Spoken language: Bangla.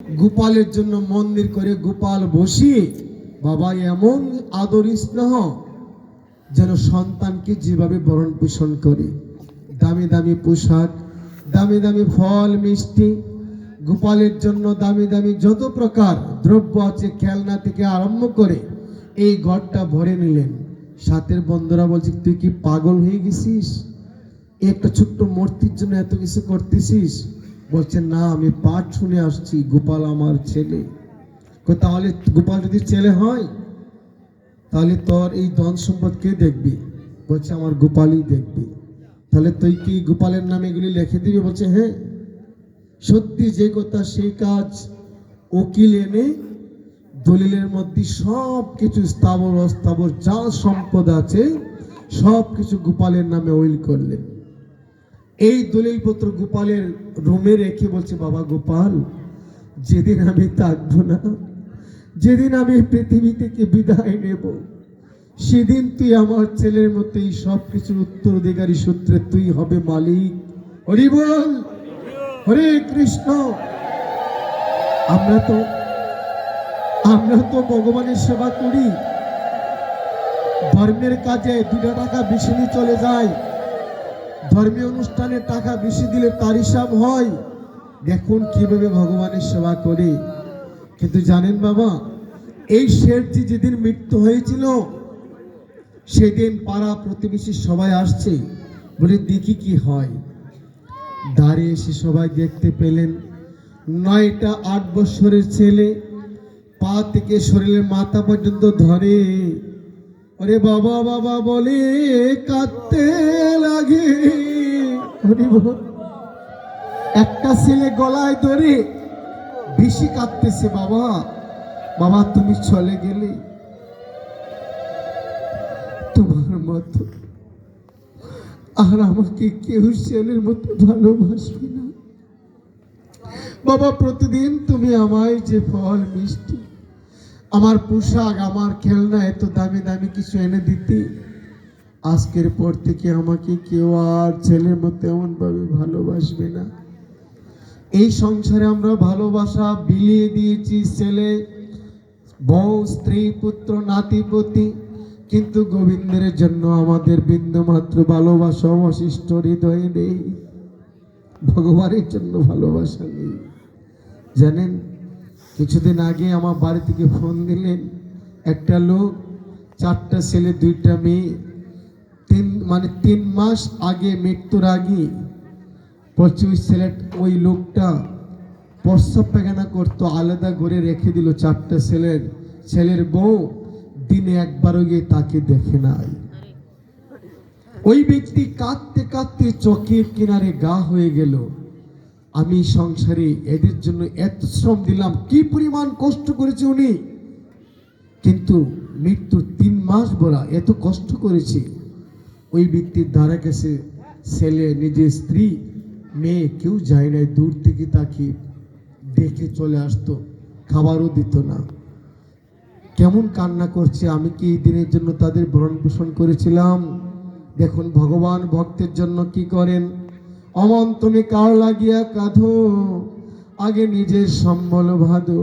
গোপালের জন্য মন্দির করে গোপাল বসিয়ে বাবা এমন আদর স্নেহ যেন সন্তানকে যেভাবে ভরণ পোষণ করে, দামি দামি পোশাক, দামি দামি ফল মিষ্টি, গোপালের জন্য দামি দামি যত প্রকার দ্রব্য আছে খেলনা থেকে আরম্ভ করে এই ঘরটা ভরে নিলেন। সাথের বন্ধুরা বলছে, তুই কি পাগল হয়ে গেছিস? একটা ছোট্ট মূর্তির জন্য এত কিছু করতেছিস? বলছে, না, আমি পাঠ শুনে আসছি, গোপাল আমার ছেলে। তাহলে গোপাল যদি ছেলে হয় তাহলে তোর এই ধন সম্পদ কে দেখবি? বলছে, আমার গোপালই দেখবি। তাহলে তুই কি গোপালের নামে এগুলি লিখে দিবি? বলছে, হ্যাঁ। সত্যি যে কথা সেই কাজ। উকিল এনে দলিলের মধ্যে সব কিছু স্থাবর অস্থাবর যা সম্পদ আছে সব কিছু গোপালের নামে উইল করলেন। এই দলিলপত্র গোপালের রুমে রেখে বলছে, বাবা গোপাল, যেদিন আমি থাকবো না, যেদিন আমি পৃথিবী থেকে বিদায় নেব, সেদিন তুই আমার ছেলের মতো এই সব কিছুর উত্তরাধিকারী সূত্রে তুই হবে মালিক। হরি বল, হরে কৃষ্ণ। আমরা তো ভগবানের সেবা করি, ধর্মের কাজে 2 টাকা বেশি নিয়ে চলে যায়, ধর্মীয় অনুষ্ঠানে টাকা বেশি দিলে তার হিসাব হয়। দেখুন কিভাবে ভগবানের সেবা করে। কিন্তু জানেন বাবা, এই শেঠজি যেদিন মৃত্যু হয়েছিল সেদিন পাড়া প্রতিবেশী সবাই আসছে, বলে দেখি কি হয়। দাঁড়িয়ে এসে সবাই দেখতে পেলেন 9টা 8 বছরের ছেলে পা থেকে শরীরের মাথা পর্যন্ত ধরে ওরে বাবা বাবা বলে কাঁদতে লাগে। একটা ছেলে গলায় ধরে বেশি কাঁদতেছে, বাবা বাবা তুমি চলে গেলে, তোমার মতো আর আমাকে কেউ ছেলের মতো ভালোবাসবে না। বাবা প্রতিদিন তুমি আমায় যে ফল মিষ্টি, আমার পোশাক, আমার খেলনা, এত দামি দামি কিছু এনে দিতে, আজকের পর থেকে আমাকে কেউ আর ছেলের মতো এমন ভাবে ভালোবাসবে না। এই সংসারে আমরা ভালোবাসা বিলিয়ে দিয়েছি ছেলে, বউ, স্ত্রী, পুত্র, নাতিপতি, কিন্তু গোবিন্দের জন্য আমাদের বিন্দু মাত্র ভালোবাসা অবশিষ্ট হৃদয়ে নেই। ভগবানের জন্য ভালোবাসা নেই। জানেন, কিছুদিন আগে আমার বাড়ি থেকে ফোন দিলেন একটা লোক, 4টা ছেলে 2টা মেয়ে, 3 মাস আগে, মৃত্যুর আগে বলছে ওই লোকটা প্রস্রাব পায়খানা করতো, আলাদা ঘরে রেখে দিল 4টা ছেলের বউ দিনে একবারও গিয়ে তাকে দেখে নাই। ওই ব্যক্তি কাঁদতে কাঁদতে চোখের কিনারে গা হয়ে গেল। আমি সংসারে এদের জন্য এত শ্রম দিলাম, কি পরিমাণ কষ্ট করেছে উনি, কিন্তু মৃত্যুর 3 মাস বলা এত কষ্ট করেছে। ওই ব্যক্তির দ্বারা গেছে ছেলে, নিজের স্ত্রী, মেয়ে কেউ যায় নাই, দূর থেকে তাকে দেখে চলে আসতো, খাবারও দিত না। কেমন কান্না করছে, আমি কি এই দিনের জন্য তাদের ভরণ পোষণ করেছিলাম? দেখুন ভগবান ভক্তের জন্য কি করেন। অমন তুমি কার লাগিয়া কাঁধো, আগে নিজের সম্বল ভাদো।